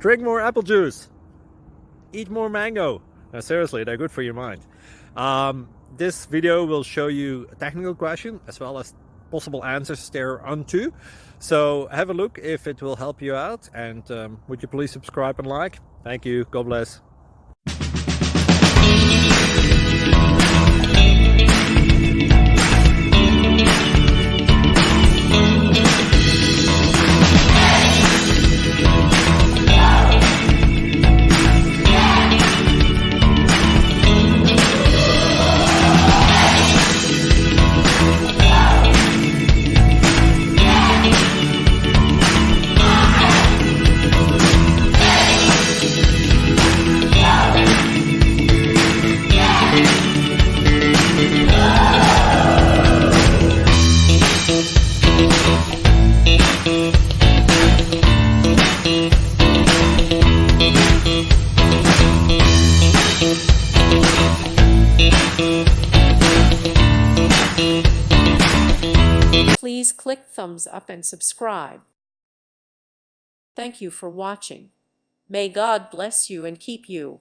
Drink more apple juice. Eat more mango. No, seriously, they're good for your mind. This video will show you a technical question as well as possible answers thereunto. So have a look if it will help you out, and would you please subscribe and like? Thank you. God bless. Please click thumbs up and subscribe. Thank you for watching. May God bless you and keep you.